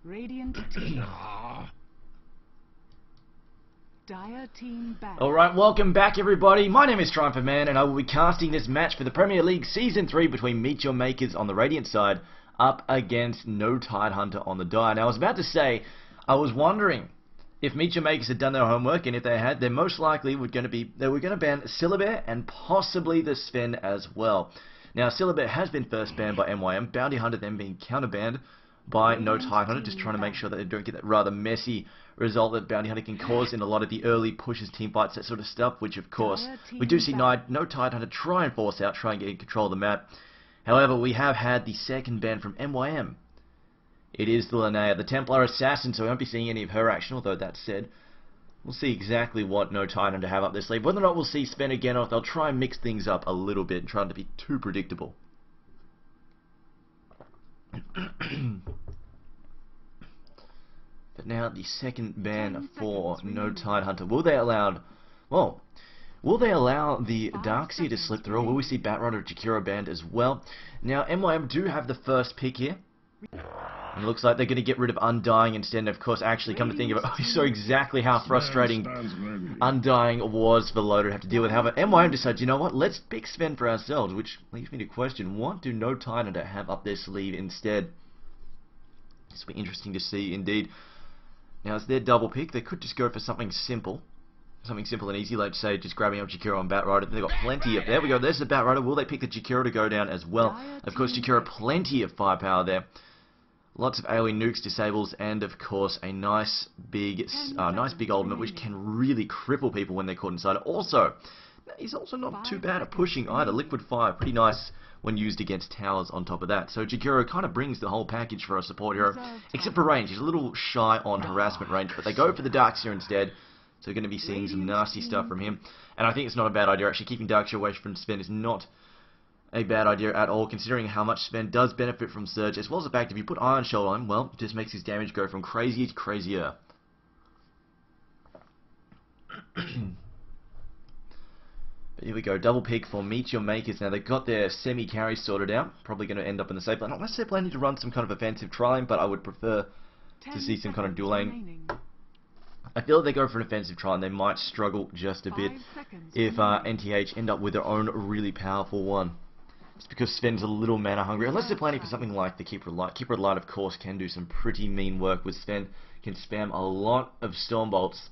Radiant team. Dire team back. Alright, welcome back everybody. My name is Triumphant Man and I will be casting this match for the Premier League Season 3 between Meet Your Makers on the Radiant side up against No Tidehunter on the Dire. Now I was about to say, I was wondering if Meet Your Makers had done their homework, and if they had, they most likely were going to ban Syllabear and possibly the Sven as well. Now Syllabear has been first banned by MYM, Bounty Hunter then being counter-banned by No Tidehunter, just trying to make sure that they don't get that rather messy result that Bounty Hunter can cause in a lot of the early pushes, team fights, that sort of stuff, which of course we do see No Tidehunter try and force out, try and get control of the map. However, we have had the second ban from MYM. It is the Linnea, the Templar Assassin, so we won't be seeing any of her action, although that said, we'll see exactly what No Tidehunter have up their sleeve. Whether or not we'll see Sven again, or if they'll try and mix things up a little bit and try not to be too predictable. But now the second ban for No Tidehunter. Will they allow the Darkseer to slip through, or will we see Batrider or Jakiro banned as well? Now MYM do have the first pick here. It looks like they're going to get rid of Undying instead, and of course, actually, come to think of it, we saw exactly how frustrating Undying was for Loader to have to deal with. However, MYM decides, you know what, let's pick Sven for ourselves, which leads me to question, what do No Tidehunter have up their sleeve instead? This will be interesting to see, indeed. Now, it's their double pick. They could just go for something simple and easy, like, say, just grabbing up Jakiro and Batrider. They've got plenty of... There we go, there's the Batrider. Will they pick the Jakiro to go down as well? Of course, Jakiro, plenty of firepower there. Lots of AoE nukes, disables, and of course a nice big ultimate which can really cripple people when they're caught inside. Also, he's also not too bad at pushing either. Liquid Fire, pretty nice when used against towers on top of that. So Jakiro kind of brings the whole package for a support hero, except for range. He's a little shy on harassment range, but they go for the Darkseer instead. So we're going to be seeing some nasty stuff from him. And I think it's not a bad idea. Actually, keeping Darkseer away from Sven is not a bad idea at all, considering how much Sven does benefit from Surge, as well as the fact if you put Iron Shoulder on him, well, it just makes his damage go from crazy to crazier. But here we go, double pick for Meet Your Makers. Now they've got their semi-carry sorted out, probably going to end up in the safe lane, unless they're planning to run some kind of offensive trialing, but I would prefer to see some kind of dual lane. I feel like they go for an offensive trial and they might struggle just a bit if NTH end up with their own really powerful one. It's because Sven's a little mana hungry, unless they're planning for something like the Keeper of Light. Keeper of Light, of course, can do some pretty mean work with Sven. Can spam a lot of Stormbolts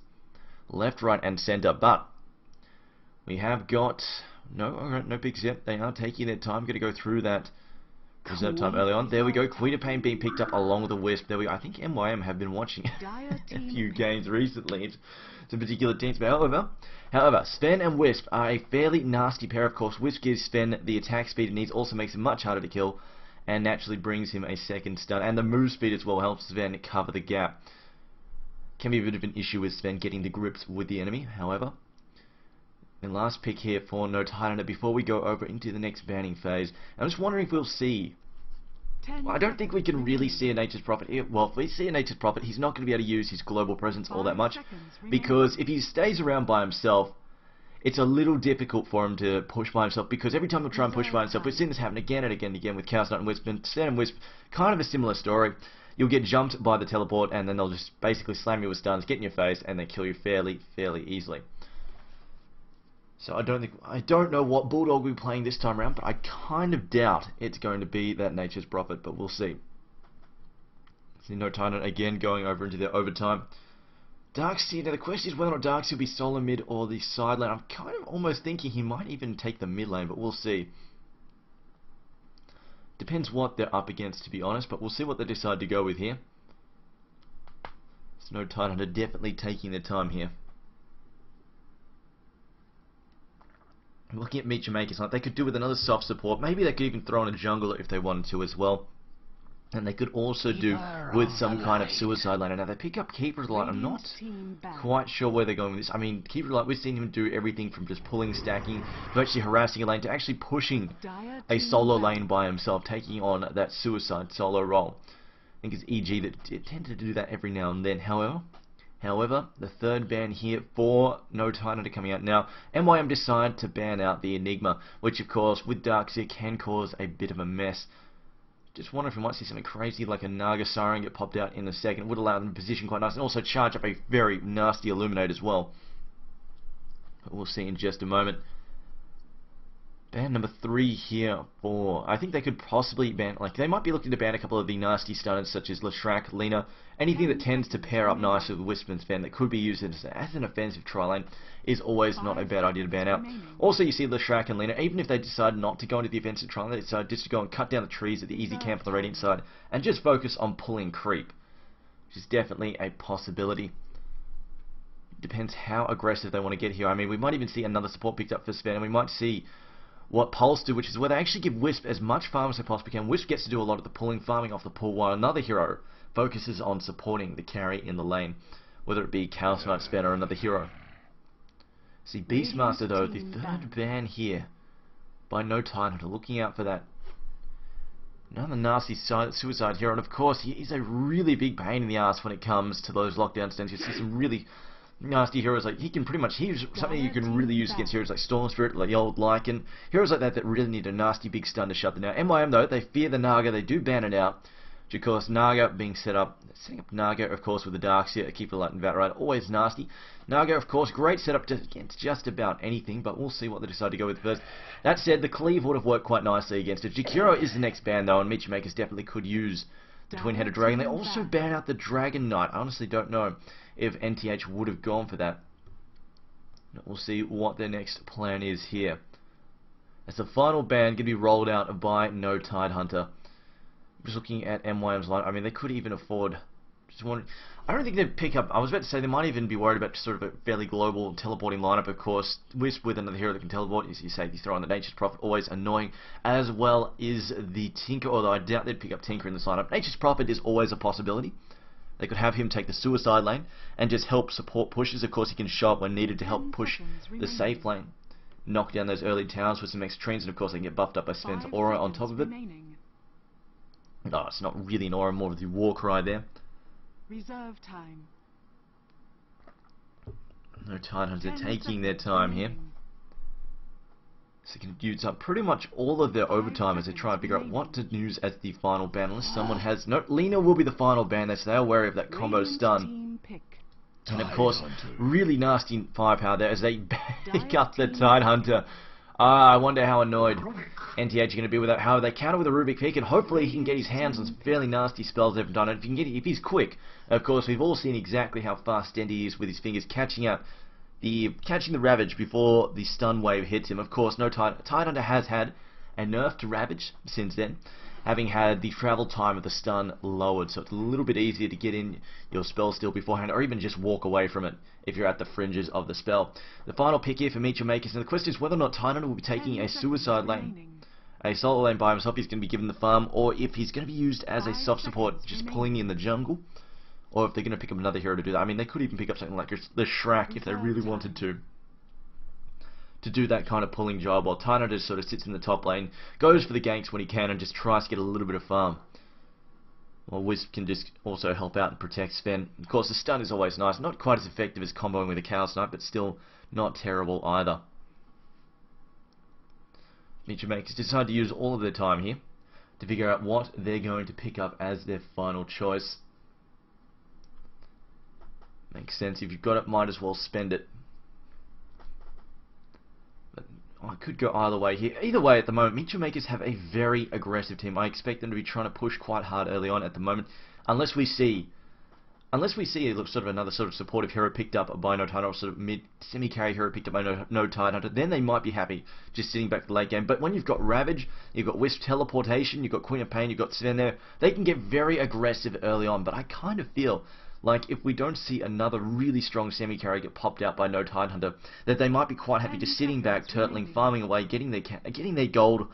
left, right, and center. But we have got no picks yet. They are taking their time. Going to go through that reserve time early on. There we go. Queen of Pain being picked up along with the Wisp. There we go. I think MYM have been watching a few games recently. Some particular teams, but however, Sven and Wisp are a fairly nasty pair. Of course, Wisp gives Sven the attack speed he needs, also makes him much harder to kill, and naturally brings him a second stun. And the move speed as well helps Sven cover the gap. Can be a bit of an issue with Sven getting the grips with the enemy, however. And last pick here for No Tidehunter before we go over into the next banning phase. I'm just wondering if we'll see... Well, I don't think we can really see a Nature's Prophet here. Well, if we see a Nature's Prophet, he's not going to be able to use his global presence all that much, because if he stays around by himself, it's a little difficult for him to push by himself, because every time he'll try and push by himself, we've seen this happen again and again and again with Chaos Knight and Wisp, and Sven and Wisp, kind of a similar story. You'll get jumped by the teleport, and then they'll just basically slam you with stuns, get in your face, and then kill you fairly easily. So I don't know what Bulldog we'll be playing this time around, but I kind of doubt it's going to be that Nature's Prophet, but we'll see. See No Tidehunter again going over into their overtime. Darkseer, now the question is whether or not Darkseer will be solo mid or the side lane. I'm kind of almost thinking he might even take the mid lane, but we'll see. Depends what they're up against, to be honest, but we'll see what they decide to go with here. So No Tidehunter definitely taking their time here. Looking at Meet Your Makers, they could do with another soft support. Maybe they could even throw in a jungler if they wanted to as well. And they could also do with some kind of suicide lane. Now they pick up Keeper of the Light. I'm not quite sure where they're going with this. I mean, Keeper of the Light, we've seen him do everything from just pulling, stacking, to actually harassing a lane, to actually pushing a solo lane by himself, taking on that suicide solo role. I think it's EG that tended to do that every now and then. However, the third ban here for No Tidehunter coming out. Now, MYM decided to ban out the Enigma, which of course with Darkseer can cause a bit of a mess. Just wonder if we might see something crazy like a Naga Siren get popped out in a second. It would allow them to position quite nice and also charge up a very nasty Illuminate as well. But we'll see in just a moment. Ban number 3 here for... I think they could possibly ban... Like, they might be looking to ban a couple of the nasty stunners such as Leshrac, Lena. Anything that tends to pair up nice with Wisp and Sven that could be used as an offensive try lane is always not a bad idea to ban out. Also, you see Leshrac and Lena, even if they decide not to go into the offensive try lane, they decide just to go and cut down the trees at the easy camp on the Radiant side and just focus on pulling creep, which is definitely a possibility. Depends how aggressive they want to get here. I mean, we might even see another support picked up for Sven, and we might see what Pulse do, which is where they actually give Wisp as much farm as they possibly can. Wisp gets to do a lot of the pulling, farming off the pull, while another hero focuses on supporting the carry in the lane, whether it be Chaos Knight, Sven, or another hero. See, Beastmaster, though, the third ban here by No Tidehunter, looking out for that. Another nasty suicide hero, and of course, he is a really big pain in the ass when it comes to those lockdown stands. You see some really nasty heroes, like he's something you can really use against heroes like Storm Spirit, like the old Lycan, heroes like that really need a nasty big stun to shut them down. MYM though, they fear the Naga, they do ban it out, which of course Naga being setting up Naga of course with the Darkseer, Keeper Light and Vatrite, always nasty. Naga of course, great setup against just about anything, but we'll see what they decide to go with first. That said, the Cleave would have worked quite nicely against it. Jakiro is the next ban though, and Michi Makers definitely could use the Twin-Headed Dragon. They also ban out the Dragon Knight. I honestly don't know if NTH would have gone for that. We'll see what their next plan is here. As the final ban going to be rolled out by No Tidehunter. Just looking at MYM's line, I mean, they could even afford... I don't think they'd pick up... I was about to say they might even be worried about sort of a fairly global teleporting lineup, of course. Wisp with another hero that can teleport, as you say, you throw on the Nature's Prophet, always annoying, as well is the Tinker, although I doubt they'd pick up Tinker in this lineup. Nature's Prophet is always a possibility. They could have him take the suicide lane and just help support pushes. Of course, he can show up when needed to help push the safe lane, knock down those early towers with some extra trees, and of course they can get buffed up by Sven's aura on top of it. No, it's not really an aura, more of the war cry there. Reserve time. No Tidehunter taking their time here. So they can use up pretty much all of their overtime as they try and figure out what to use as the final ban. Unless someone has... No, Lena will be the final ban there, so they are wary of that combo stun. And of course, really nasty firepower there as they pick up the Tidehunter. I wonder how annoyed NTH are going to be with that. How they counter with a Rubik Pick, and hopefully he can get his hands on some fairly nasty spells they've done. And if he's quick, of course, we've all seen exactly how fast Dendy is with his fingers catching the Ravage before the stun wave hits him. Of course, no Tidehunter has had a nerf to Ravage since then, having had the travel time of the stun lowered, so it's a little bit easier to get in your spell still beforehand, or even just walk away from it if you're at the fringes of the spell. The final pick here for Michi Makers, and the question is whether or not Tidehunter will be taking a suicide lane, a solo lane by himself. He's going to be given the farm, or if he's going to be used as a soft support, just pulling in the jungle, or if they're going to pick up another hero to do that. I mean, they could even pick up something like the Shrek if they really wanted to do that kind of pulling job, while Tidehunter just sort of sits in the top lane, goes for the ganks when he can, and just tries to get a little bit of farm. Well, Wisp can just also help out and protect Sven. Of course, the stun is always nice. Not quite as effective as comboing with a Chaos Knight, but still not terrible either. Michi Makers decide to use all of their time here to figure out what they're going to pick up as their final choice. Makes sense. If you've got it, might as well spend it. I could go either way here. Either way, at the moment, Michi Makers have a very aggressive team. I expect them to be trying to push quite hard early on at the moment, unless we see another sort of supportive hero picked up by No Tidehunter, or sort of semi-carry hero picked up by No Tidehunter. Then they might be happy just sitting back for the late game. But when you've got Ravage, you've got Wisp teleportation, you've got Queen of Pain, you've got Sven there, they can get very aggressive early on. But I kind of feel like if we don't see another really strong semi-carry get popped out by No Tidehunter, that they might be quite happy just sitting back, turtling, farming away, getting their gold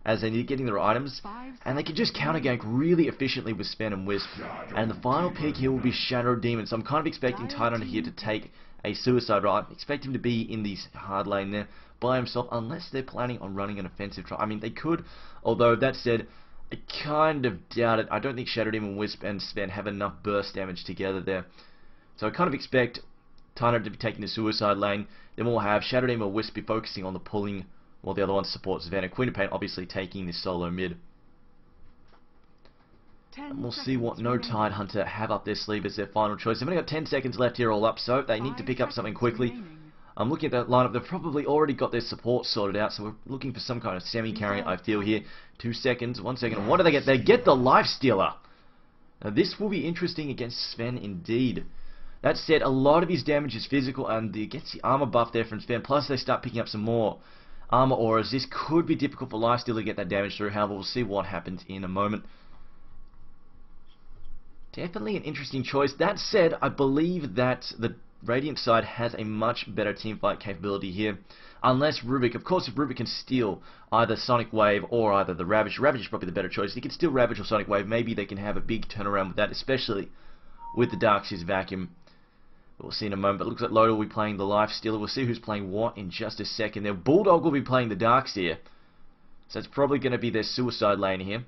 as they need, getting their items, and they can just counter gank really efficiently with Sven and Wisp. And the final pick here will be Shadow Demon, so I'm kind of expecting Tidehunter here to take a suicide right. I expect him to be in the hard lane there by himself, unless they're planning on running an offensive try. I mean, they could, although that said, I kind of doubt it. I don't think Shadow Demon, Wisp, and Sven have enough burst damage together there. So I kind of expect Tidehunter to be taking the suicide lane. Then we'll have Shadow Demon or Wisp be focusing on the pulling, while the other one supports Sven. And Queen of Pain obviously taking the solo mid. And we'll see what no Tidehunter have up their sleeve as their final choice. They've only got 10 seconds left here all up, so they need to pick up something quickly. I'm looking at that lineup. They've probably already got their support sorted out, so we're looking for some kind of semi-carry, I feel here. 2 seconds, 1 second. What do they get? They get the Life Stealer. Now this will be interesting against Sven indeed. That said, a lot of his damage is physical, and he gets the armor buff there from Sven. Plus they start picking up some more armor auras. This could be difficult for Life Stealer to get that damage through. However, we'll see what happens in a moment. Definitely an interesting choice. That said, I believe that the Radiant side has a much better teamfight capability here. Unless Rubik, of course, if Rubik can steal either Sonic Wave or either the Ravage. Ravage is probably the better choice. He can steal Ravage or Sonic Wave. Maybe they can have a big turnaround with that, especially with the Darkseid's Vacuum. We'll see in a moment. But it looks like Loda will be playing the Life Stealer. We'll see who's playing what in just a second. Their Bulldog will be playing the Darkseid. So it's probably going to be their Suicide lane here.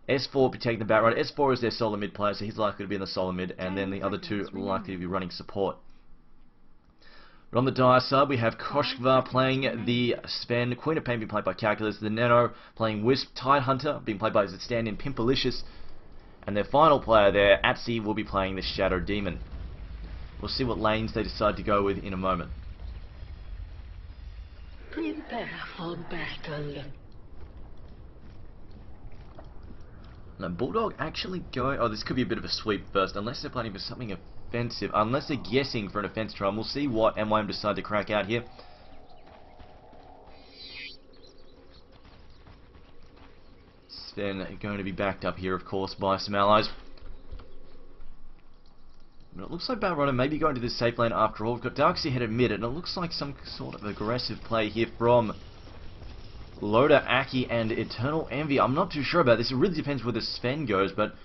S4 will be taking the Batrider. S4 is their solo mid player, so he's likely to be in the solo mid, and then the other two are likely to be running support. But on the Dire side, we have Koshkvar playing the Sven, Queen of Pain being played by Calculus, the Neno playing Wisp, Tidehunter being played by the stand-in Pimpalicious, and their final player there, Atsi, will be playing the Shadow Demon. We'll see what lanes they decide to go with in a moment. Prepare for battle. Now, Bulldog actually going... Oh, this could be a bit of a sweep first, unless they're planning for something offensive. Unless they're guessing for an offense try. And we'll see what MYM decide to crack out here. Sven going to be backed up here, of course, by some allies. But it looks like Batrider may be going to this safe lane after all. We've got Darkseid headed mid, and it looks like some sort of aggressive play here from Loda, Aki, and Eternal Envy. I'm not too sure about this. It really depends where the Sven goes, but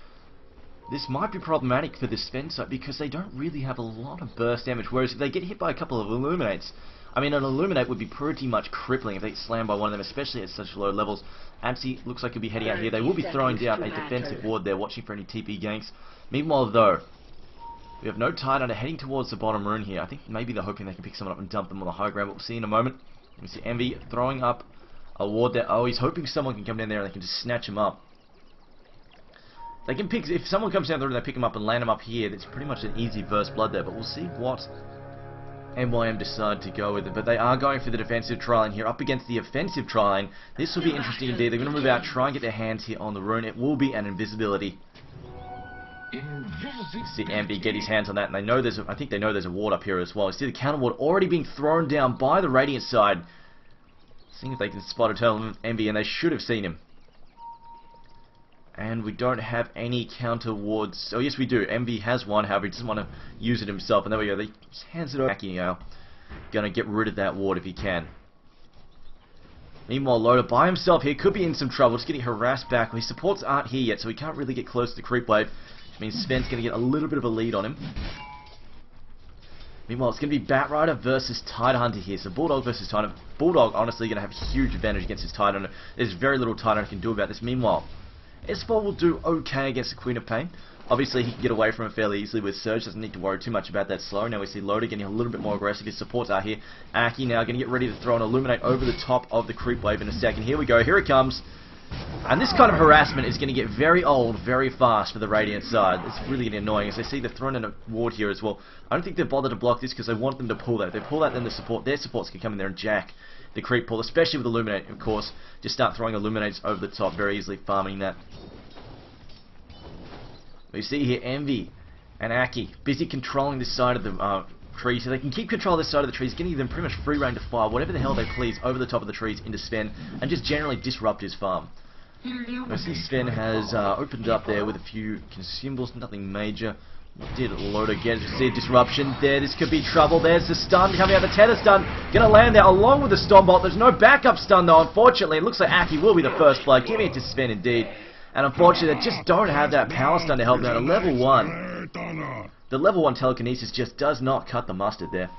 this might be problematic for the Sven side because they don't really have a lot of burst damage. Whereas if they get hit by a couple of Illuminates, I mean, an Illuminate would be pretty much crippling if they get slammed by one of them, especially at such low levels. Absi looks like he'll be heading out here. They will be throwing down a defensive ward there, watching for any TP ganks. Meanwhile, though, we have no Tidehunter heading towards the bottom rune here. I think maybe they're hoping they can pick someone up and dump them on the high ground, but we'll see in a moment. We see Envy throwing up a ward there. Oh, he's hoping someone can come down there and they can just snatch him up. They can pick, if someone comes down there and they pick him up and land him up here, that's pretty much an easy first blood there, but we'll see what MYM decide to go with it. But they are going for the defensive tri-lane here up against the offensive tri-lane. This will be interesting indeed. They're going to move out, try and get their hands here on the rune. It will be an invisibility. See Envy get his hands on that, and they know there's I think they know there's a ward up here as well. You see the counter ward already being thrown down by the Radiant side. Seeing if they can spot Eternal Envy, and they should have seen him. And we don't have any counter wards. Oh yes, we do. Envy has one, however he doesn't want to use it himself. And there we go. They just hands it over. Gonna get rid of that ward if he can. Meanwhile, Loda by himself here could be in some trouble. Just getting harassed back. His supports aren't here yet, so he can't really get close to the creep wave. Which means Sven's going to get a little bit of a lead on him. Meanwhile, it's going to be Batrider versus Tidehunter here. So Bulldog versus Tidehunter. Bulldog honestly going to have a huge advantage against his Tidehunter. There's very little Tidehunter can do about this. Meanwhile, S4 will do okay against the Queen of Pain. Obviously, he can get away from it fairly easily with Surge. Doesn't need to worry too much about that slow. Now we see Loda getting a little bit more aggressive. His supports are here. Aki now going to get ready to throw an Illuminate over the top of the creep wave in a second. Here we go. Here it comes. And this kind of harassment is going to get very old very fast for the Radiant side. It's really getting annoying as they see they're throwing in a ward here as well. I don't think they've bothered to block this because they want them to pull that. If they pull that, then their supports can come in there and jack the creep pull, especially with Illuminate, of course. Just start throwing Illuminates over the top, very easily farming that. We see here Envy and Aki busy controlling this side of the tree, so they can keep control of this side of the trees, getting them pretty much free reign to fire whatever the hell they please over the top of the trees into Sven, and just generally disrupt his farm. I see Sven has opened up there with a few consumables, nothing major. What did Loda get? See a disruption there. This could be trouble. There's the stun coming out. The tether stun gonna land there along with the storm bolt. There's no backup stun though. Unfortunately, it looks like Aki will be the first player. Giving it to Sven indeed. And unfortunately, they just don't have that power stun to help them out. At level 1, the level 1 telekinesis just does not cut the mustard there.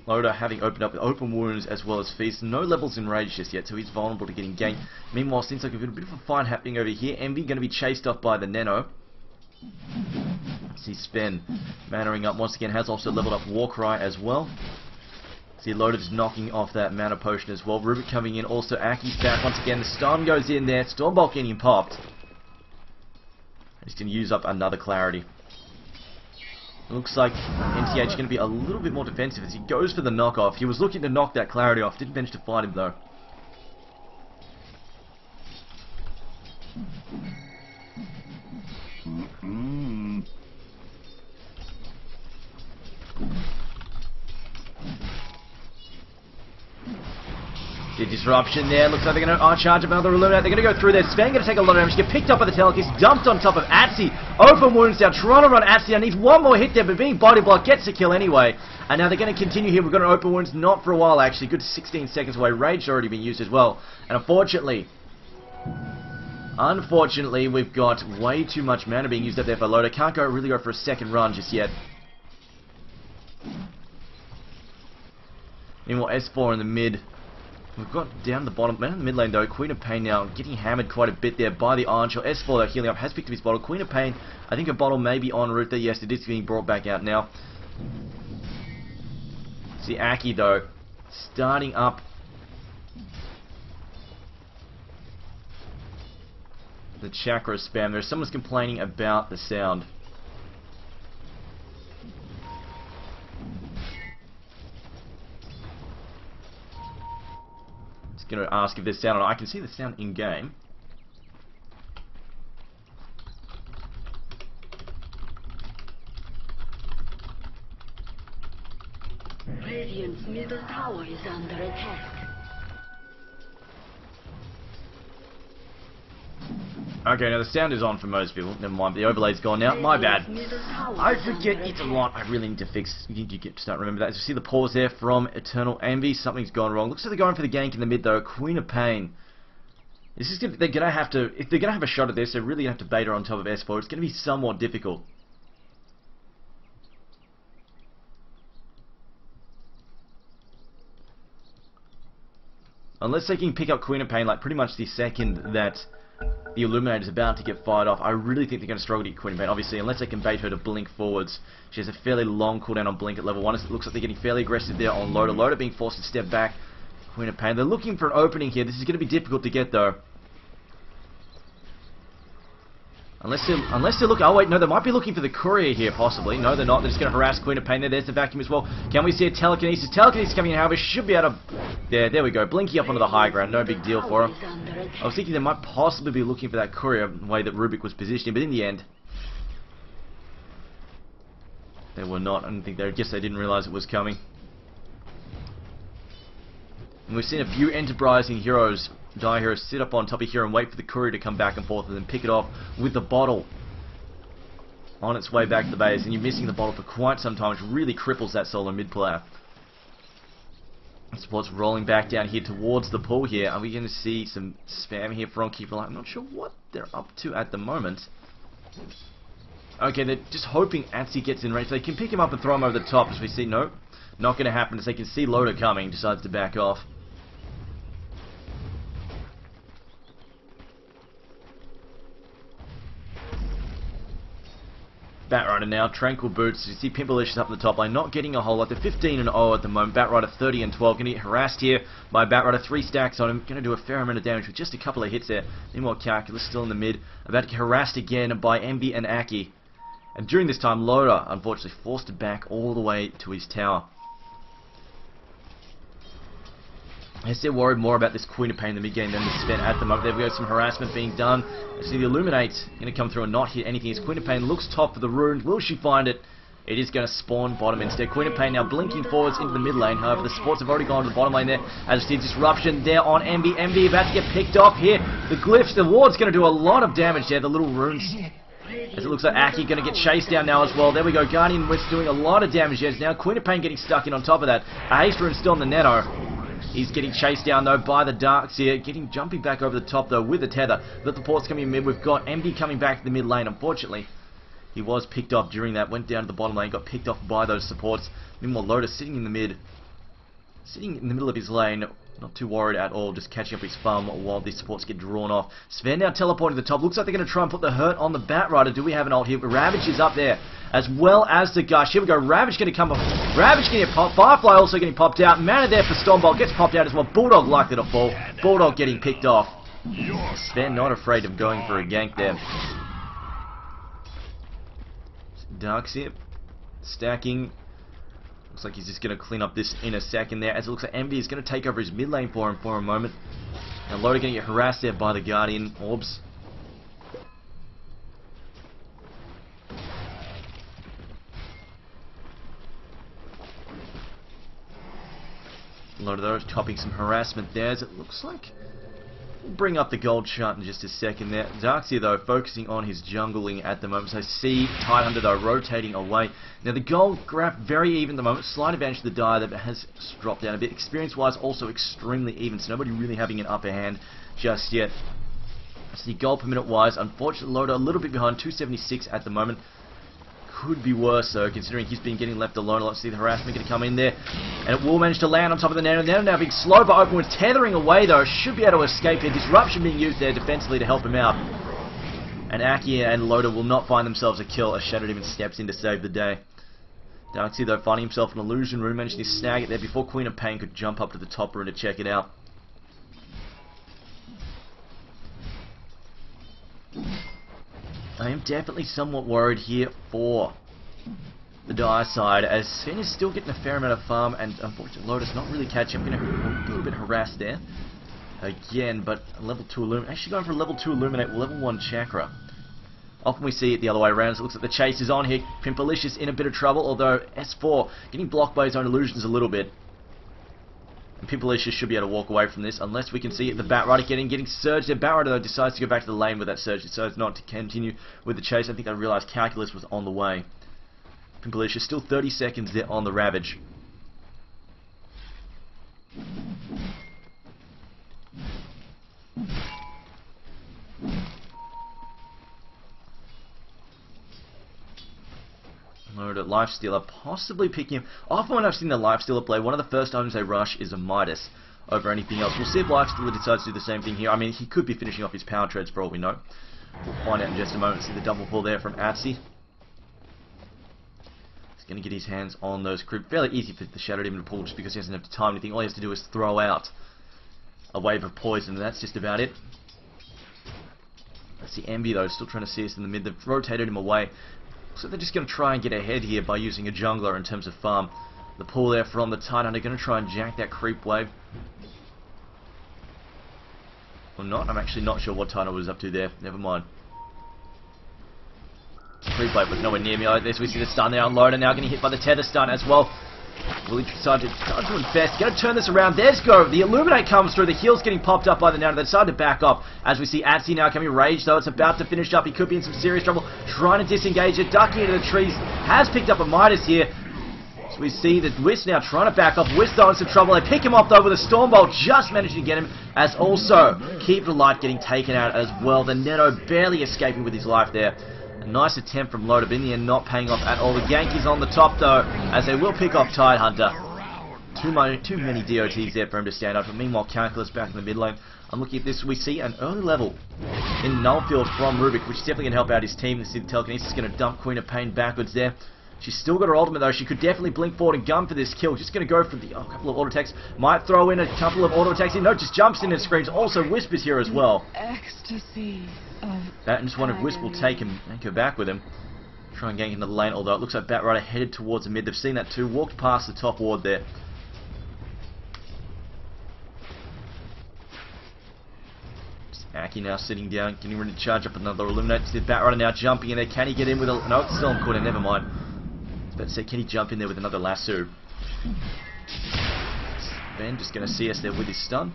Loda having opened up with open wounds as well as feast. No levels in rage just yet, so he's vulnerable to getting ganked. Meanwhile, seems like a bit of a fight happening over here. Envy going to be chased off by the Neno. See Sven mannering up once again, has also leveled up Warcry as well. See, Loda just knocking off that mana potion as well. Rubik coming in, also Aki's back once again. The stun goes in there. Stormbolt getting popped. He's going to use up another clarity. Looks like NTH is going to be a little bit more defensive as he goes for the knockoff. He was looking to knock that clarity off. Didn't manage to fight him though. The disruption there. Looks like they're going to charge up another Illuminate. They're going to go through there. Sven going to take a lot of damage. Get picked up by the telekiss. Dumped on top of Atsi. Open wounds down. Trying to run Atsi down. Needs one more hit there, but being body blocked gets the kill anyway. And now they're going to continue here. We've got an open wounds. Not for a while, actually. Good 16 seconds away. Rage's already been used as well. And unfortunately, we've got way too much mana being used up there for Loda. Can't really go for a second run just yet. Meanwhile, S4 in the mid. We've got down the bottom, man in the mid lane though, Queen of Pain now getting hammered quite a bit there by the Archer. S4 though healing up, has picked up his bottle. Queen of Pain, I think a bottle may be en route there. Yes, it is being brought back out now. See Aki though, starting up the chakra spam there. Someone's complaining about the sound. Going to ask if there's sound or not. I can see the sound in game. Radiant's middle tower is under attack. Okay, now the sound is on for most people. Never mind, the overlay's gone now. My bad. I forget it a lot. I really need to fix. You get to start remember that. As you see the pause there from Eternal Envy. Something's gone wrong. Looks like they're going for the gank in the mid though. Queen of Pain. This is gonna, they're gonna have to, if they're gonna have a shot at this, they're really gonna have to bait her on top of S4. It's gonna be somewhat difficult. Unless they can pick up Queen of Pain like pretty much the second that the Illuminator is about to get fired off, I really think they're going to struggle to get Queen of Pain, obviously, unless they can bait her to blink forwards. She has a fairly long cooldown on blink at level 1. It looks like they're getting fairly aggressive there on Loda. Loda being forced to step back. Queen of Pain. They're looking for an opening here. This is going to be difficult to get, though. Unless they're looking... Oh, wait, no, they might be looking for the courier here, possibly. No, they're not. They're just going to harass Queen of Pain there. There's the vacuum as well. Can we see a telekinesis? Telekinesis coming in, however, should be able to... There we go. Blinky up onto the high ground. No big deal for him. I was thinking they might possibly be looking for that courier, the way that Rubik was positioning, but in the end... they were not. I don't think they... I guess they didn't realise it was coming. And we've seen a few enterprising heroes... Die Hero sit up on top of here and wait for the courier to come back and forth and then pick it off with the bottle on its way back to the base, and you're missing the bottle for quite some time, which really cripples that solo mid player. Support's rolling back down here towards the pool here. Are we going to see some spam here from Keeper Light? I'm not sure what they're up to at the moment. Okay, they're just hoping Atsi gets in range. They can pick him up and throw him over the top, as we see. No, not going to happen, as they can see Loda coming, decides to back off. Batrider now, Tranquil Boots. You see Pimpalicious up in the top line, not getting a whole lot. They're 15-0 at the moment. Batrider 30-12. Going to get harassed here by Batrider. 3 stacks on him. Going to do a fair amount of damage with just a couple of hits there. Meanwhile, Calculus still in the mid. About to get harassed again by Envy and Aki. And during this time, Loda, unfortunately, forced to back all the way to his tower. I guess they're worried more about this Queen of Pain in the mid-game than the Sven at the moment. There we go, some harassment being done. I see the Illuminate going to come through and not hit anything. As Queen of Pain looks top for the rune. Will she find it? It is going to spawn bottom instead. Queen of Pain now blinking forwards into the mid lane. However, the supports have already gone to the bottom lane there. As we see disruption there on Envy. Envy about to get picked off here. The glyphs, the ward's going to do a lot of damage there. The little runes. As it looks like Aki going to get chased down now as well. There we go. Guardian West doing a lot of damage there. Now Queen of Pain getting stuck in on top of that. A haste rune still in the Neto. He's getting chased down though by the Darks here, jumping back over the top though with the tether. The port's coming in mid. We've got MD coming back to the mid lane. Unfortunately, he was picked off during that. Went down to the bottom lane, got picked off by those supports. Meanwhile, Lotus sitting in the mid, sitting in the middle of his lane, not too worried at all, just catching up his farm while these supports get drawn off. Sven now teleporting to the top. Looks like they're going to try and put the hurt on the Batrider. Do we have an ult here? Ravage is up there. as well as the Gush. Here we go, Ravage going to come up. Ravage getting popped. Firefly also getting popped out. Mana there for Stormbolt, gets popped out as well. Bulldog likely to fall. Bulldog getting picked off. They're not afraid of going for a gank there. Dark's here, stacking. Looks like he's just going to clean up this in a second there, as it looks like Envy is going to take over his mid lane for him for a moment. Now Loda going to get harassed there by the Guardian Orbs. Loda though topping some harassment there, as it looks like. We'll bring up the gold chart in just a second there. Darkseer though focusing on his jungling at the moment. So see Tidehunter though rotating away. Now the gold graph very even at the moment. Slight advantage to the Dire that has dropped down a bit. Experience wise also extremely even. So nobody really having an upper hand just yet. See gold per minute wise. Unfortunately Loda a little bit behind. 276 at the moment. Could be worse though, considering he's been getting left alone. Let's see the harassment going to come in there, and it will manage to land on top of the Nano. Nano now being slow but open, tethering away though, should be able to escape here. Disruption being used there defensively to help him out, and Aki and Loda will not find themselves a kill as Shadow Demon steps in to save the day. Darkseer though finding himself an illusion room, managing to snag it there before Queen of Pain could jump up to the top room to check it out. I am definitely somewhat worried here for the Dire side, as Finn is still getting a fair amount of farm, and unfortunately Loda's not really catching. I'm going to be a little bit harassed there again, but level 2 Illuminate, actually going for a level 2 Illuminate, level 1 Chakra. Often we see it the other way around, so it looks like the chase is on here. Pimpalicious in a bit of trouble, although S4 getting blocked by his own illusions a little bit. And Pimpalicious should be able to walk away from this, unless we can see the Batrider getting surged. The Batrider though decides to go back to the lane with that surge, decides not to continue with the chase. I think I realised Calculus was on the way. Pimpalicious still 30 seconds there on the Ravage. Loda Lifestealer possibly picking him. Often when I've seen the Lifestealer play, one of the first items they rush is a Midas over anything else. We'll see if Lifestealer decides to do the same thing here. I mean, he could be finishing off his power treads for all we know. We'll find out in just a moment. See the double pull there from Atsi. He's going to get his hands on those creep. Fairly easy for the Shadow Demon to pull just because he doesn't have to time anything. All he has to do is throw out a wave of poison, and that's just about it. Let's see Envy though, still trying to see us in the mid. They've rotated him away. So they're just going to try and get ahead here by using a jungler in terms of farm. The pull there from the Tidehunter, going to try and jack that creep wave. Or not, I'm actually not sure what Tidehunter was up to there. Never mind. Creep wave was nowhere near me. Like this, we see the stun there on Loda, now getting hit by the tether stun as well. Will he decide to invest? Going to turn this around. There's go. The Illuminate comes through. The heal's getting popped up by the Nano. They decided to back off as we see Atsi now coming. Rage though. It's about to finish up. He could be in some serious trouble. Trying to disengage it. Ducking into the trees. Has picked up a Midas here. So we see that Wisp now trying to back off. Wisp though in some trouble. They pick him up though with a Stormbolt. Just managing to get him. As also Keep the Light getting taken out as well. The Nano barely escaping with his life there. A nice attempt from Loda, but in the end not paying off at all. The gank is on the top though, as they will pick off Tidehunter. Too many DOTs there for him to stand up. But meanwhile, Calculus back in the mid lane. I'm looking at this. We see an early level in Nullfield from Rubik, which is definitely going to help out his team. See the Telekinesis going to dump Queen of Pain backwards there. She's still got her ultimate though. She could definitely blink forward and gun for this kill. Just going to go for the couple of auto attacks. Might throw in a couple of auto attacks. No, just jumps in and screams. Also Wisp is here as well. Ecstasy of That and just wonder if Wisp will take him and go back with him. Try and gank into the lane, although it looks like Batrider headed towards the mid. They've seen that too. Walked past the top ward there. Aki now sitting down, getting ready to charge up another Illuminate. See Batrider now jumping in there. Can he get in with a... No, it's still on corner, never mind. I was about to say, can he jump in there with another lasso? Ben just going to see us there with his stun.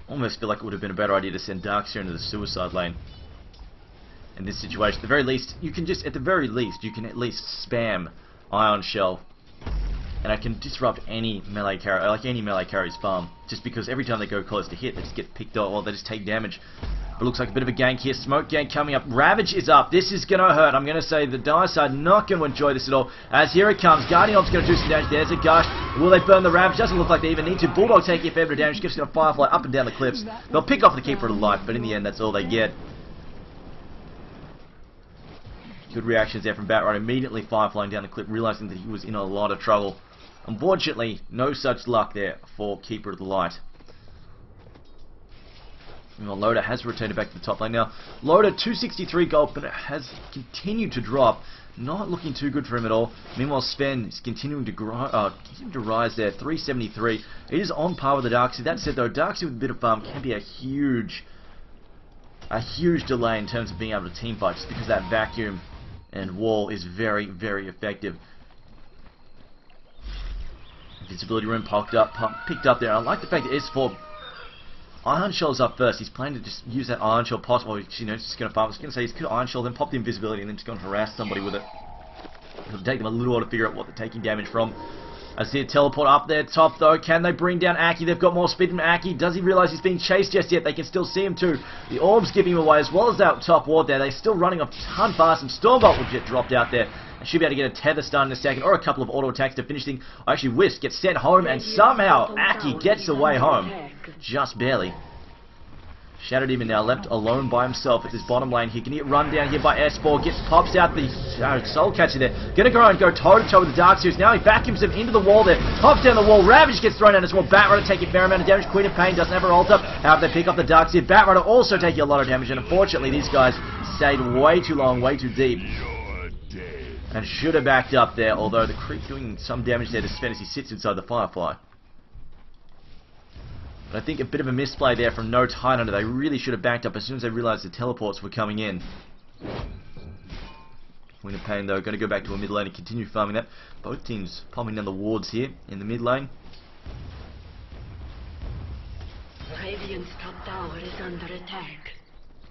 Almost feel like it would have been a better idea to send Darkseer into the suicide lane. In this situation, at the very least, you can just, at least spam Ion Shell. And I can disrupt any melee carry, like any melee carry's farm, just because every time they go close to hit, they just get picked off, or they just take damage. But it looks like a bit of a gank here. Smoke gank coming up. Ravage is up. This is going to hurt. I'm going to say the Dire side not going to enjoy this at all. As here it comes. Guardian Orb's going to do some damage. There's a Gush. Will they burn the Ravage? Doesn't look like they even need to. Bulldog taking a fair bit of damage. Just going to Firefly up and down the cliffs. They'll pick off the Keeper of Life, but in the end, that's all they get. Good reactions there from Batrider. Immediately flying down the clip, realizing that he was in a lot of trouble. Unfortunately, no such luck there for Keeper of the Light. Meanwhile, Loader has returned it back to the top lane now. Loader, 263 gold, but it has continued to drop. Not looking too good for him at all. Meanwhile, Sven is continuing to rise there, 373. It is on par with the Darkseid. That said, though, Darkseid with a bit of farm can be a huge delay in terms of being able to team fight, just because that vacuum and wall is very, very effective. Visibility room picked up there. I like the fact that S4 Iron Shell's up first. He's planning to just use that Iron Shell possible. Just going to farm. I was going to say he's going to Iron Shell, then pop the invisibility, and then just going to harass somebody with it. It'll take them a little while to figure out what they're taking damage from. I see a teleport up there top though. Can they bring down Aki? They've got more speed than Aki. Does he realize he's being chased just yet? They can still see him too. The orb's giving him away as well as that top ward there. They're still running a ton fast, and Stormbolt will get dropped out there. I should be able to get a tether stun in a second, or a couple of auto attacks to finish things. Actually, Wisp gets sent home, and somehow Aki gets away home. Just barely. Shadow Demon now left alone by himself at this bottom lane. He can get run down here by S4. Pops out the Soul Catcher there. Gonna go and go toe to toe with the Darkseid. Now he vacuums him into the wall there. Pops down the wall. Ravage gets thrown down as well. Batrider taking a fair amount of damage. Queen of Pain doesn't have her ult up. However, they pick up the Darkseid. Batrider also taking a lot of damage. And unfortunately, these guys stayed way too long, way too deep. And should have backed up there. Although the creep doing some damage there to Sven as he sits inside the Firefly. But I think a bit of a misplay there from No Tidehunter. They really should have backed up as soon as they realized the teleports were coming in. Queen of Pain, though, going to go back to a mid lane and continue farming that. Both teams pumping down the wards here in the mid lane. Radiant's top tower is under attack.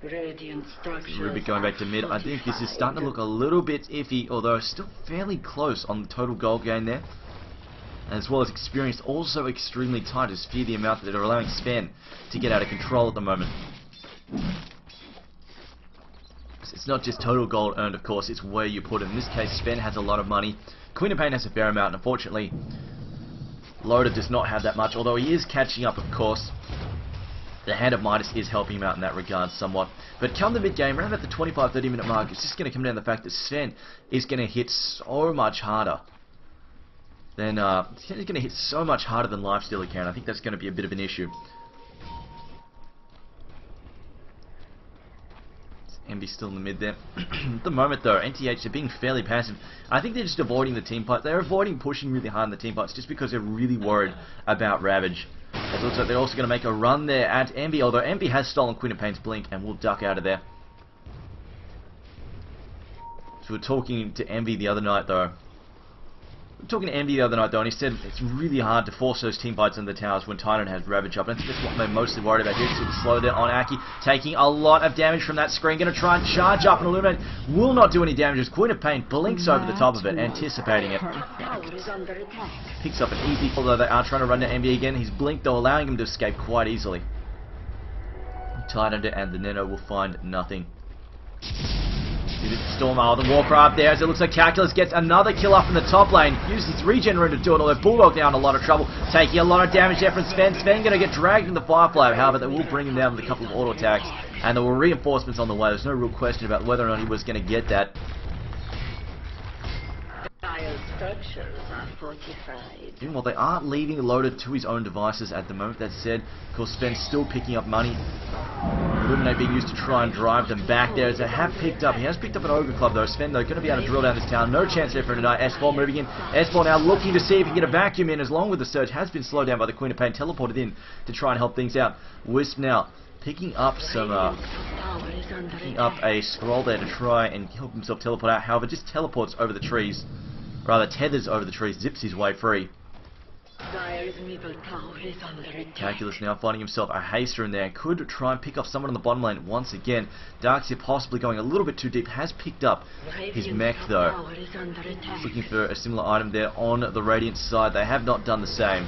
Radiant structures. Rubik going back to mid. I think this is starting to look a little bit iffy, although still fairly close on the total gold gain there. As well as experience, also extremely tight. Just fear the amount that are allowing Sven to get out of control at the moment. It's not just total gold earned, of course, it's where you put it. In this case, Sven has a lot of money. Queen of Pain has a fair amount, and unfortunately, Loader does not have that much, although he is catching up, of course. The Hand of Midas is helping him out in that regard somewhat. But come the mid-game, around about the 25-30 minute mark, it's just going to come down to the fact that Sven is going to hit so much harder. Then he's going to hit so much harder than Lifestealer can. I think that's going to be a bit of an issue. Envy's still in the mid there. At the moment though, NTH, they're being fairly passive. I think they're just avoiding the team fight. They're avoiding pushing really hard in the team fights just because they're really worried about Ravage. It looks like they're also going to make a run there at Envy, although Envy has stolen Queen of Pain's Blink and will duck out of there. So we're talking to Envy the other night though. And he said it's really hard to force those team fights in the towers when Titan has Ravage up. And I think that's what they're mostly worried about here. See the slow there on Aki, taking a lot of damage from that screen. Going to try and charge up and illuminate. Will not do any damage as Queen of Pain blinks over the top of it, anticipating it. Picks up an easy, although they are trying to run to Envy again. He's blinked though, allowing him to escape quite easily. Titan and the Neno will find nothing. Storm the Warcry up there as it looks like Calculus gets another kill up in the top lane. Uses his regen rune to do it, although Bulldog now in a lot of trouble. Taking a lot of damage there from Sven. Sven going to get dragged in the Firefly, however, they will bring him down with a couple of auto attacks. And there were reinforcements on the way. There's no real question about whether or not he was going to get that. Structures are fortified. Meanwhile, they aren't leaving Loader to his own devices at the moment. That said, of course, Sven's still picking up money. Illuminate being used to try and drive them back there as they have picked up. He has picked up an Ogre Club though. Sven though going to be able to drill down this town. No chance there for him tonight. S4 moving in. S4 now looking to see if he can get a vacuum in, as long with the surge has been slowed down by the Queen of Pain, teleported in to try and help things out. Wisp now picking up some a scroll there to try and help himself teleport out. However, just teleports over the trees. Rather, tethers over the trees, zips his way free. Calculus now finding himself a haster in there and could try and pick off someone on the bottom lane once again. Darkseid possibly going a little bit too deep, has picked up his mech though. Looking for a similar item there on the Radiant side. They have not done the same.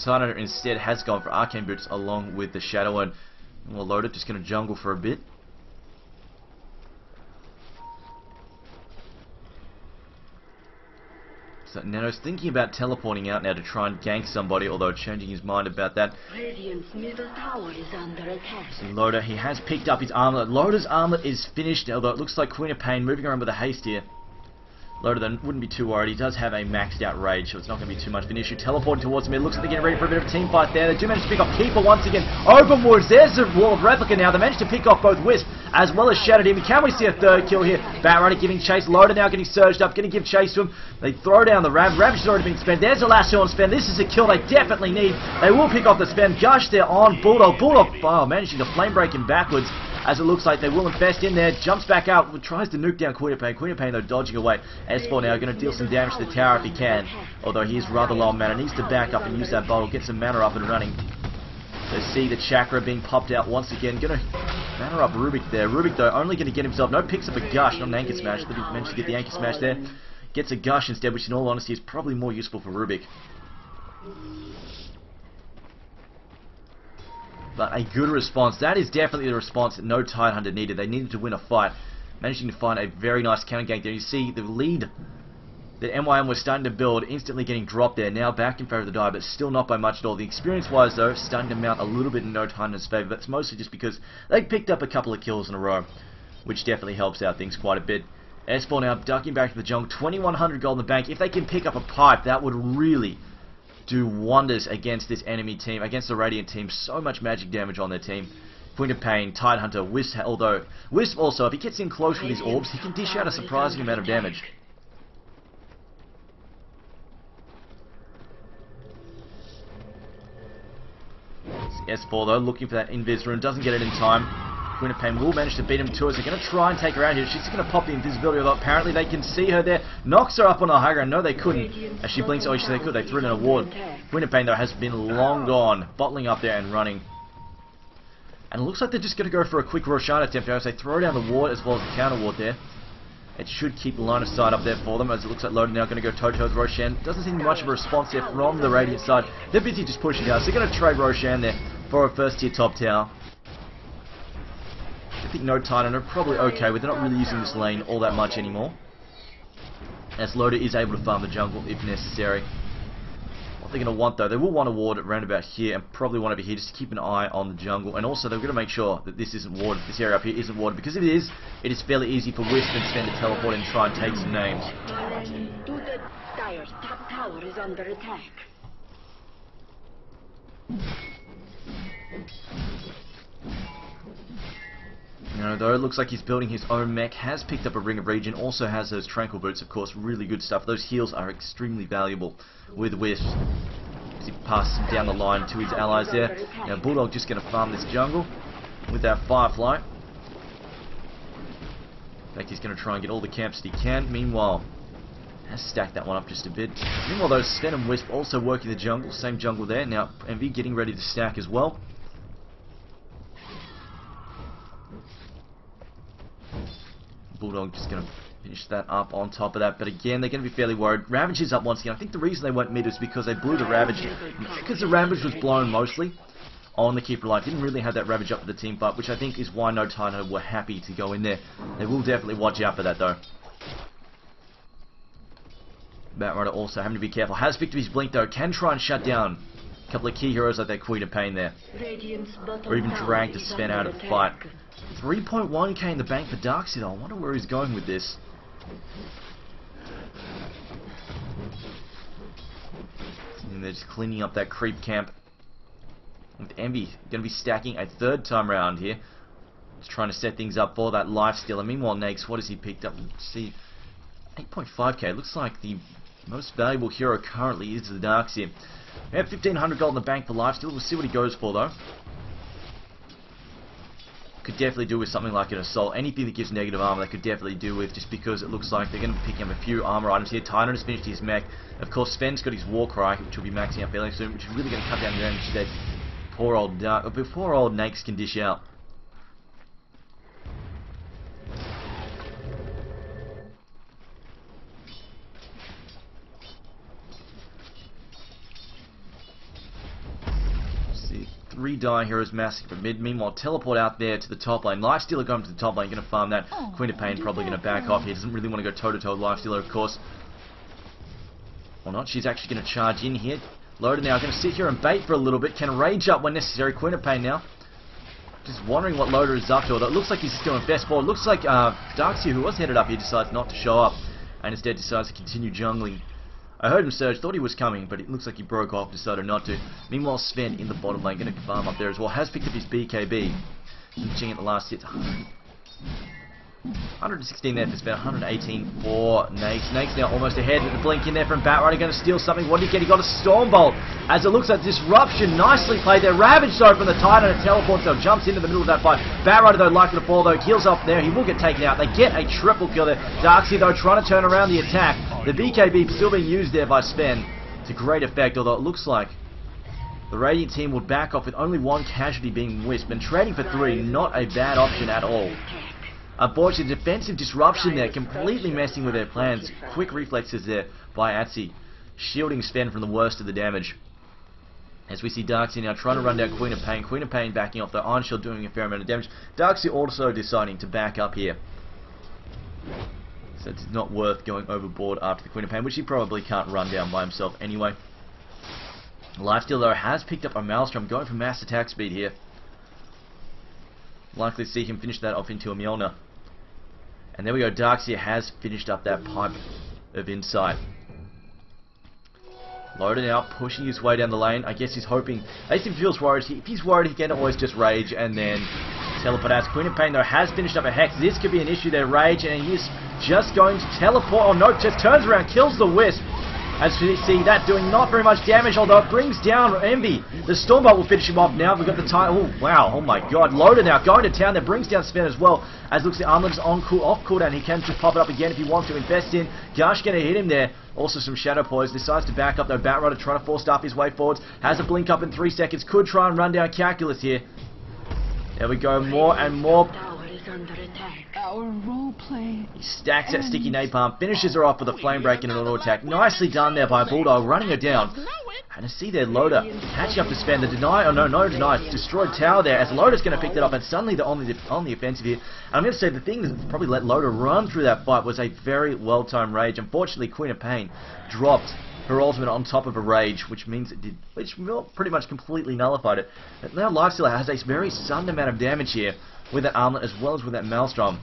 Tidehunter instead has gone for Arcane Boots along with the Shadow, and well, Loader just going to jungle for a bit. So Nano's thinking about teleporting out now to try and gank somebody, although changing his mind about that. Radiant's middle tower is under attack. So Loda, he has picked up his armlet. Loda's armlet is finished, although it looks like Queen of Pain moving around with a haste here. Loda then wouldn't be too worried. He does have a maxed out rage, so it's not going to be too much of an issue. Teleporting towards him. It looks like they're getting ready for a bit of a team fight there. They do manage to pick off Keeper once again. Open wounds. There's the wall of replica now. They managed to pick off both Wisp as well as Shattered him. Can we see a third kill here? Batrider giving chase. Loda now getting surged up. Going to give chase to him. They throw down the Ravage. Ravage has already been spent. There's the last two on spend. This is a kill they definitely need. They will pick off the spend. Gush there on Bulldog. Bulldog managing to flame break him backwards. As it looks like they will infest in there, jumps back out, tries to nuke down Queen of Pain. Queen of Pain though dodging away. S4 now going to deal some damage to the tower if he can, although he is rather low on mana. Needs to back up and use that bottle, get some mana up and running. So see the chakra being popped out once again. Going to mana up Rubik there. Rubik though only going to get himself, no, picks up a Gush, not an Anchor Smash. But he managed to get the Anchor Smash there. Gets a Gush instead, which in all honesty is probably more useful for Rubik. But a good response. That is definitely the response that no Tidehunter needed. They needed to win a fight. Managing to find a very nice counter gank there. You see the lead that MYM was starting to build, instantly getting dropped there. Now back in favour of the die, but still not by much at all. The experience-wise, though, starting to mount a little bit in no Tidehunter's favour. That's mostly just because they picked up a couple of kills in a row, which definitely helps out things quite a bit. S4 now ducking back to the jungle. 2100 gold in the bank. If they can pick up a pipe, that would really do wonders against this enemy team, against the Radiant team. So much magic damage on their team. Queen of Pain, Tidehunter, Wisp, although Wisp also, if he gets in close with his orbs, he can dish out a surprising amount of damage. S4 though, looking for that invis rune, doesn't get it in time. Queen of Pain will manage to beat him to it. They're going to try and take her out here. She's going to pop the invisibility, although apparently they can see her there. Knocks her up on the high ground. No, they couldn't. As she blinks, oh, they could. They threw in an award. Queen of Pain, though, has been long gone. Bottling up there and running. And it looks like they're just going to go for a quick Roshan attempt as they throw down the ward as well as the counter ward there. It should keep the line of sight up there for them, as it looks like Loda now going to go toe-to-toe with Roshan. Doesn't seem much of a response there from the Radiant side. They're busy just pushing down, so they're going to trade Roshan there for a first-tier top tower. I think no Titan are probably okay with. They're not really using this lane all that much anymore, as Loda is able to farm the jungle if necessary. What they're going to want though, they will want a ward around about here and probably one over here just to keep an eye on the jungle, and also they're going to make sure that this isn't warded, this area up here isn't warded, because if it is fairly easy for Wisp and Sven to teleport and try and take some names. The Dire's top tower is under attack. Though it looks like he's building his own mech, has picked up a Ring of Regen, also has those Tranquil Boots, of course, really good stuff. Those heals are extremely valuable with Wisp, as he passes them down the line to his allies there. Now Bulldog just going to farm this jungle with that Firefly. In fact, he's going to try and get all the camps that he can. Meanwhile, has stacked that one up just a bit. Meanwhile, though, Sven and Wisp also working the jungle, same jungle there. Now Envy getting ready to stack as well. Bulldog just going to finish that up on top of that, but again they're going to be fairly worried. Ravage is up once again. I think the reason they went mid is because they blew the Ravage, because the Ravage was blown mostly on the Keeper line. Didn't really have that Ravage up for the team fight, which I think is why no Tidehunter were happy to go in there. They will definitely watch out for that though. Batrider also having to be careful. Has picked up his blink though, can try and shut down a couple of key heroes like that Queen of Pain there, or even drag to Sven out of the fight. 3.1k in the bank for Darkseid though. I wonder where he's going with this. And they're just cleaning up that creep camp. With Envy going to be stacking a third time round here. Just trying to set things up for that lifesteal. And meanwhile, Nakes, what has he picked up? Let's see, 8.5k. Looks like the most valuable hero currently is the Darkseid. We have 1500 gold in the bank for lifesteal. We'll see what he goes for though. Could definitely do with something like an assault. Anything that gives negative armor they could definitely do with, just because it looks like they're going to be picking up a few armor items here. Tidehunter has finished his mech. Of course, Sven's got his Warcry, which will be maxing out fairly soon, which is really going to cut down the damage that poor old before old Nakes can dish out. Three die heroes massacre mid. Meanwhile, teleport out there to the top lane. Lifestealer going to the top lane, going to farm that. Queen of Pain probably going to back off. He doesn't really want to go toe-to-toe with Lifestealer, of course. Or not. She's actually going to charge in here. Loader now going to sit here and bait for a little bit. Can rage up when necessary. Queen of Pain now. Just wondering what Loader is up to. Although it looks like he's still in best forward. Looks like Darkseer, who was headed up here, decides not to show up. And instead decides to continue jungling. I heard him surge, thought he was coming, but it looks like he broke off, decided not to. Meanwhile, Sven in the bottom lane, going to farm up there as well. Has picked up his BKB. Finishing at the last hit. 116 there for Sven, 118 for Nace. Nace now almost ahead with the blink in there from Batrider, going to steal something. What did he get? He got a Stormbolt. As it looks like Disruption, nicely played there. Ravage though from the Titan and teleports though, jumps into the middle of that fight. Batrider though likely to fall though, heals up there. He will get taken out. They get a triple kill there. Darkseer though trying to turn around the attack. The BKB still being used there by Sven to great effect, although it looks like the Radiant team would back off with only one casualty being Wisp, and trading for 3, not a bad option at all. Unfortunately, defensive disruption there, completely messing with their plans. Quick reflexes there by Atsi, shielding Sven from the worst of the damage. As we see Darkseer now trying to run down Queen of Pain. Queen of Pain backing off, though Iron Shield doing a fair amount of damage. Darkseer also deciding to back up here. So it's not worth going overboard after the Queen of Pain, which he probably can't run down by himself anyway. Lifesteal, though, has picked up a Maelstrom, going for mass attack speed here. Likely to see him finish that off into a Mjolnir. And there we go, Darkseer has finished up that pipe of insight. Loaded out, pushing his way down the lane. I guess he's hoping, at least if he feels worried, if he's worried he can always just rage and then teleport out. Queen of Pain though has finished up a Hex. This could be an issue there, rage, and he's just going to teleport, oh no, just turns around, kills the Wisp. As we see that doing not very much damage, although it brings down Envy. The Stormbolt will finish him off now. We've got the time. Oh, wow. Oh, my God. Loader now going to town. That brings down Sven as well. As looks the Armlet's off cooldown. He can just pop it up again if he wants to invest in. Gush going to hit him there. Also some Shadow Poise. Decides to back up though. Batrider trying to force up his way forwards. Has a blink up in 3 seconds. Could try and run down Calculus here. There we go. More and more. Our role play. He stacks that sticky napalm, finishes her off with a flame break and an auto attack. Nicely done there by Bulldog, running her down. And to see their Loader catching up to Sven. The deny, oh no deny, destroyed tower there as Loader's going to pick that up, and suddenly they're on the offensive here. And I'm going to say the thing that probably let Loader run through that fight was a very well-timed rage. Unfortunately, Queen of Pain dropped her ultimate on top of a rage, which means it did, which pretty much completely nullified it. But now Lifesteal has a very sudden amount of damage here with that armlet as well as with that Maelstrom.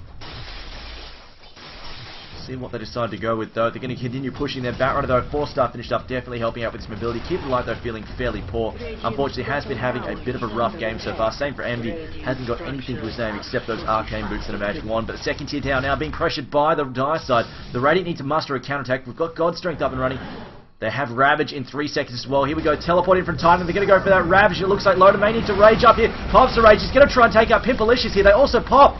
See what they decide to go with though. They're going to continue pushing their Batrider though. 4-star finished up, definitely helping out with his mobility. Keep the light though, feeling fairly poor. Unfortunately, has been having a bit of a rough game so far. Same for Envy. Hasn't got anything to his name except those arcane boots and a magic wand. But the second tier tower now being pressured by the Dire side. The Radiant need to muster a counterattack. We've got God Strength up and running. They have Ravage in 3 seconds as well. Here we go, teleport in from Titan. They're going to go for that Ravage. It looks like Loader may need to rage up here. Pops the rage. He's going to try and take out Pimpalicious here. They also pop.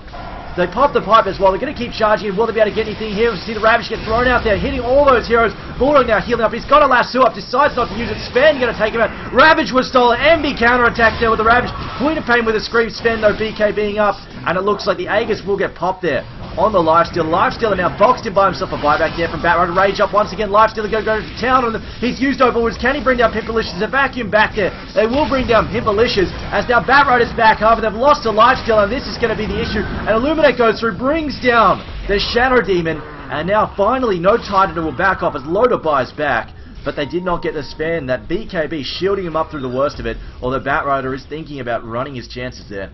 They pop the pipe as well. They're going to keep charging. Will they be able to get anything here? We see the Ravage get thrown out there, hitting all those heroes. Bulldog now healing up. He's got a lasso up. Decides not to use it. Sven going to take him out. Ravage was stolen. MB counter-attack there with the Ravage. Queen of Pain with a scream. Sven though, BK being up. And it looks like the Aegis will get popped there on the Lifesteal. Lifesteal now boxed in by himself. A buyback there from Batrider. Rage up once again. Lifesteal go to town on them. He's used overwards. Can he bring down Pimpalicious? There's a vacuum back there. They will bring down Pimpalicious as now Batrider's back. However, they've lost to Lifesteal and this is going to be the issue. And Illuminate goes through, brings down the Shadow Demon. And now finally no Titan will back off as Loader buys back. But they did not get the Sven. That BKB shielding him up through the worst of it. Although Batrider is thinking about running his chances there.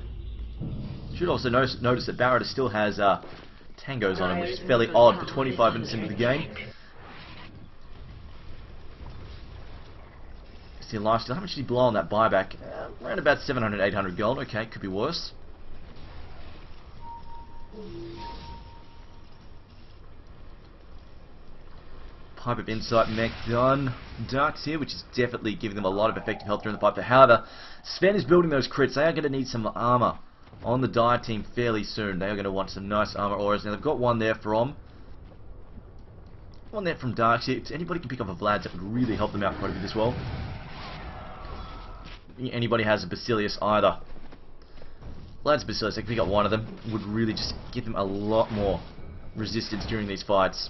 Should also notice that Batrider still has Tangos on him, which is fairly odd for 25 minutes into the game. See Lifesteal, how much did he blow on that buyback? Around about 700, 800 gold. Okay, could be worse. Pipe of Insight mech done. Darks here, which is definitely giving them a lot of effective health during the pipe. However, Sven is building those crits. They are going to need some armor on the Dire team fairly soon. They are going to want some nice armor auras. Now they've got one there from Dark. If anybody can pick up a Vlad's, that would really help them out quite a bit as well. Anybody has a Basilius either. Vlad's Basilius, they can pick up one of them. Would really just give them a lot more resistance during these fights.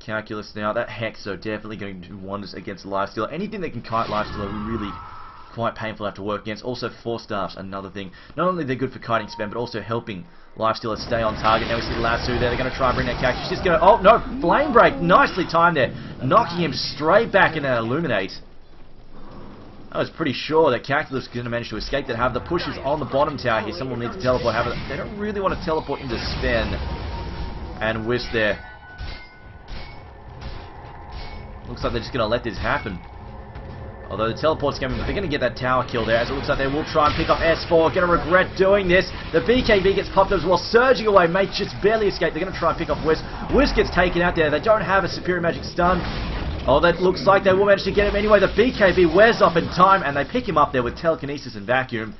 Calculus now. That Hex, so definitely going to do wonders against Lifesteal. Anything that can kite Lifesteal are really quite painful to have to work against. Also, 4 staffs, another thing. Not only they're good for kiting spam, but also helping Lifestealers stay on target. Now we see the lasso there. They're going to try and bring that cactus. Just going to... Oh, no! Flame break! Nicely timed there. Knocking him straight back in that Illuminate. I was pretty sure that Cactus was going to manage to escape that. Have the pushes on the bottom tower here. Someone will need to teleport. They don't really want to teleport into Sven. And Wisp there. Looks like they're just going to let this happen. Although the teleport's coming, but they're going to get that tower kill there, as it looks like they will try and pick up S4. Going to regret doing this. The BKB gets popped as well, surging away. Mate just barely escaped. They're going to try and pick up Wisp. Wisp gets taken out there. They don't have a superior magic stun. Oh, that looks like they will manage to get him anyway. The BKB wears off in time, and they pick him up there with telekinesis and vacuum,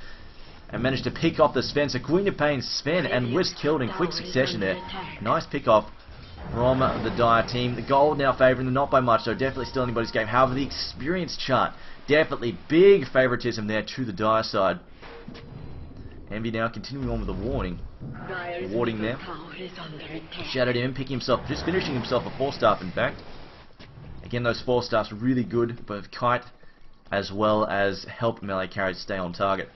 and manage to pick off the Sven. So Queen of Pain, Sven, and Wisp killed in quick succession there. Nice pick off from the Dire team. The gold now favouring them, not by much, so definitely still anybody's game. However, the experience chart, definitely big favouritism there to the Dire side. Envy now continuing on with a warning. Warding there. Shattered him, picking himself, just finishing himself a 4-staff in fact. Again, those 4 staffs really good, both kite as well as help melee carries stay on target.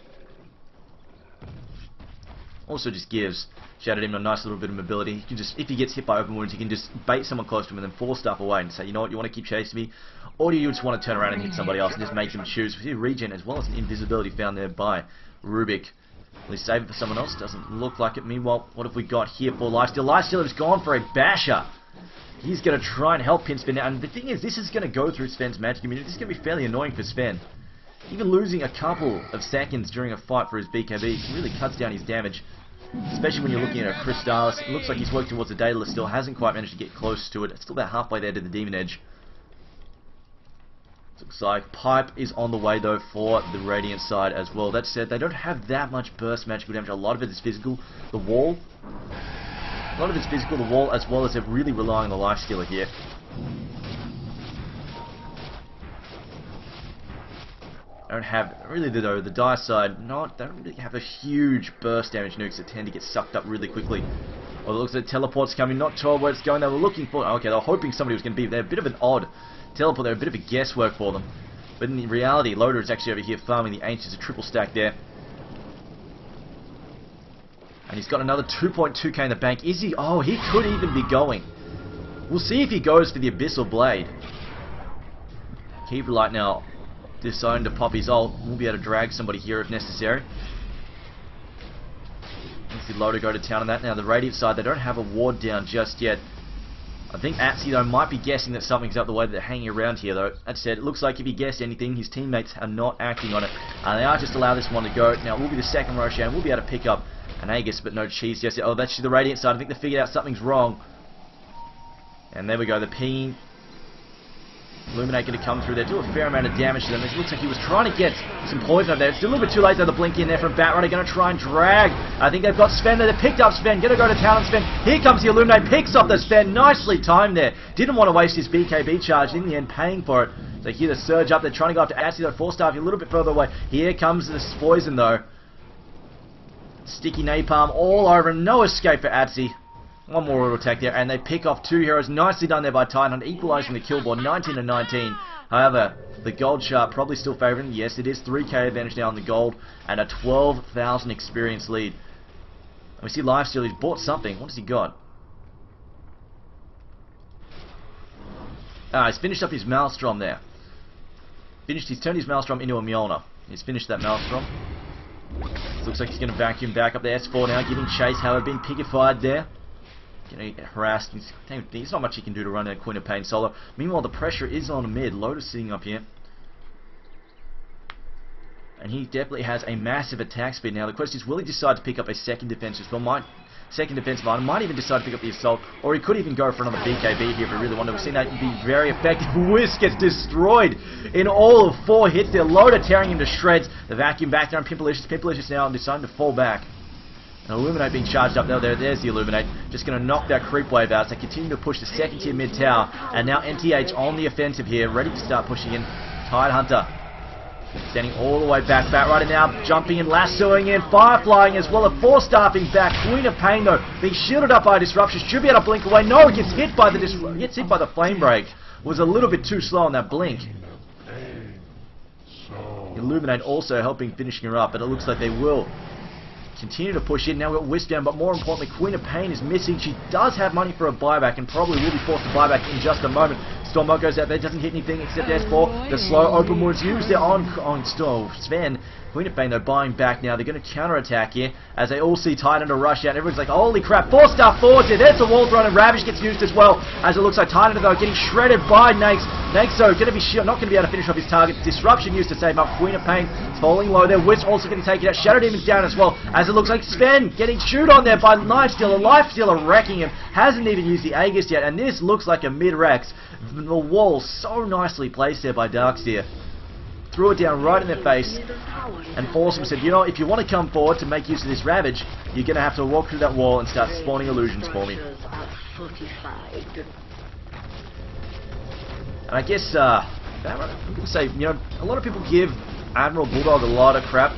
Also just gives Shattered him a nice little bit of mobility. He can just, if he gets hit by open wounds, he can just bait someone close to him and then 4 staff away and say, you know what, you want to keep chasing me? Or do you just want to turn around and hit somebody else and just make them choose? We see regen as well as an invisibility found there by Rubik. Will he save it for someone else? Doesn't look like it. Meanwhile, what have we got here for Lifesteal? Lifesteal has gone for a basher. He's going to try and help pin Sven out. And the thing is, this is going to go through Sven's magic immunity. This is going to be fairly annoying for Sven. Even losing a couple of seconds during a fight for his BKB really cuts down his damage. Especially when you're looking at a Crystallis. It looks like he's working towards the Daedalus still. Hasn't quite managed to get close to it. It's still about halfway there to the Demon Edge. Looks like Pipe is on the way though for the Radiant side as well. That said, they don't have that much burst magical damage. A lot of it is physical. The wall. A lot of it's physical, the wall, as well as they're really relying on the Lifestealer here. Don't have, really though, the Dire side, they don't really have a huge burst damage nukes that tend to get sucked up really quickly. Well, it looks like teleport's coming, not sure where it's going. They were looking for, okay, they were hoping somebody was going to be there. A bit of an odd teleport there, a bit of a guesswork for them. But in reality, Loader is actually over here farming the Ancients, a triple stack there. And he's got another 2.2k in the bank. Is he? Oh, he could even be going. We'll see if he goes for the Abyssal Blade. Keep Light now disowned to pop his ult. We'll be able to drag somebody here if necessary. Let's see Loader go to town on that. Now the Radiant side, they don't have a ward down just yet. I think Atsi though might be guessing that something's up the way that they're hanging around here though. That said, it looks like if he guessed anything, his teammates are not acting on it. They are just allow this one to go. Now it will be the second Roshan. We'll be able to pick up an Aegis, but no cheese just yet. Oh, that's the Radiant side. I think they figured out something's wrong. And there we go. The ping. Illuminate going to come through there. Do a fair amount of damage to them. It looks like he was trying to get some poison up there. It's a little bit too late though. The blink in there from Batrider. Going to try and drag. I think they've got Sven there. They picked up Sven. Going to go to town on Sven. Here comes the Illuminate. Picks up the Sven. Nicely timed there. Didn't want to waste his BKB charge. In the end, paying for it. So here the surge up. They're trying to go after Atsi though. 4-star a little bit further away. Here comes this poison though. Sticky napalm all over him. No escape for Atsi. One more auto attack there, and they pick off 2 heroes. Nicely done there by Titan, equalising the kill board, 19 to 19. However, the gold sharp probably still favouring. Yes, it is 3k advantage now on the gold, and a 12,000 experience lead. And we see Lifesteal, he's bought something. What has he got? He's finished up his Maelstrom there. He's turned his Maelstrom into a Mjolnir. He's finished that Maelstrom. Looks like he's going to vacuum back up the S4 now, giving chase. However, being pickified there. Going to get harassed. There's not much he can do to run a Queen of Pain solo. Meanwhile, the pressure is on mid. Lotus sitting up here. And he definitely has a massive attack speed. Now, the question is, will he decide to pick up a second defense as well? Second defensive item. Might even decide to pick up the Assault. Or he could even go for another BKB here if he really wanted. We've seen that be very effective. Whisk gets destroyed in all of 4 hits there. Loader tearing him to shreds. The vacuum back there on Pimpalicious. Pimpalicious now deciding to fall back. And Illuminate being charged up. There's the Illuminate. Just going to knock that creep wave out. So they continue to push the second tier mid tower. And now NTH on the offensive here. Ready to start pushing in. Tidehunter standing all the way back. Batrider now jumping and lassoing in. Fireflying as well. A 4-staffing back. Queen of Pain though being shielded up by Disruption. Should be able to blink away. No, it gets hit by the Flame Break. Was a little bit too slow on that blink. Illuminate also helping finishing her up, but it looks like they will continue to push in. Now we've got Wisp down, but more importantly, Queen of Pain is missing. She does have money for a buyback and probably will be forced to buy back in just a moment. Stormbot goes out there, doesn't hit anything except S4. The slow open wounds used there on Sven. Queen of Pain, though, buying back now. They're going to counter-attack here as they all see Titan to rush out. Everyone's like, holy crap, 4-star forwards here. There's the wall thrown, and Ravage gets used as well, as it looks like Titan, though, getting shredded by Nakes. Nakes, though, going to be not going to be able to finish off his target. Disruption used to save up. Queen of Pain falling low there. Wisp also going to take it out. Shadow Demon's down as well, as it looks like Sven getting chewed on there by Lifestealer. Lifestealer wrecking him. Hasn't even used the Aegis yet, and this looks like a mid-Rex. The wall so nicely placed there by Darkseer. Threw it down right in their face, and Foursome said, you know, if you want to come forward to make use of this Ravage, you're going to have to walk through that wall and start spawning illusions for me. And I guess, I'm going to say, you know, a lot of people give Admiral Bulldog a lot of crap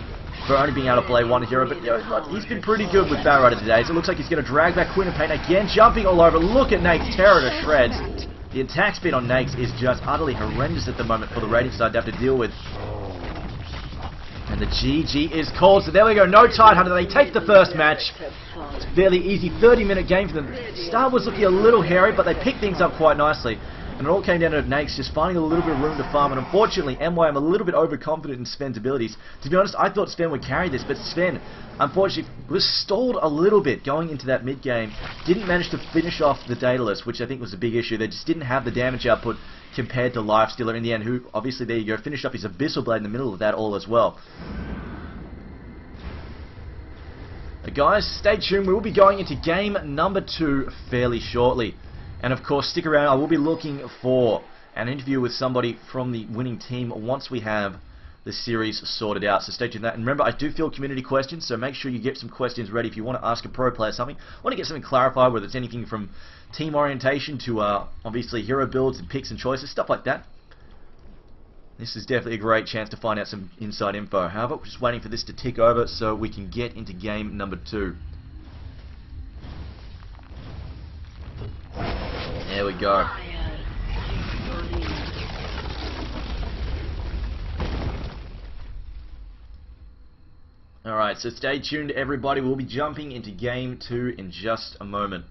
for only being able to play one hero, but you know, he's been pretty good with Batrider today, so it looks like he's going to drag back Queen of Pain again, jumping all over. Look at Nate's terror to shreds. The attack speed on Nakes is just utterly horrendous at the moment for the rating side to have to deal with. And the GG is called, so there we go, no Tidehunter. They take the first match. It's a fairly easy 30-minute game for them. Start was looking a little hairy, but they picked things up quite nicely. And it all came down to Nakes just finding a little bit of room to farm, and unfortunately MYM a little bit overconfident in Sven's abilities. To be honest, I thought Sven would carry this, but Sven unfortunately was stalled a little bit going into that mid game. Didn't manage to finish off the Daedalus, which I think was a big issue. They just didn't have the damage output compared to Lifestealer in the end, who obviously, there you go, finished up his Abyssal Blade in the middle of that all as well. But guys, stay tuned, we will be going into game number 2 fairly shortly. And of course, stick around, I will be looking for an interview with somebody from the winning team once we have the series sorted out. So stay tuned to that. And remember, I do field community questions, so make sure you get some questions ready if you want to ask a pro player something. Want to get something clarified, whether it's anything from team orientation to obviously hero builds and picks and choices, stuff like that. This is definitely a great chance to find out some inside info. However, we're just waiting for this to tick over so we can get into game number 2. There we go. Alright, so stay tuned everybody. We'll be jumping into game 2 in just a moment.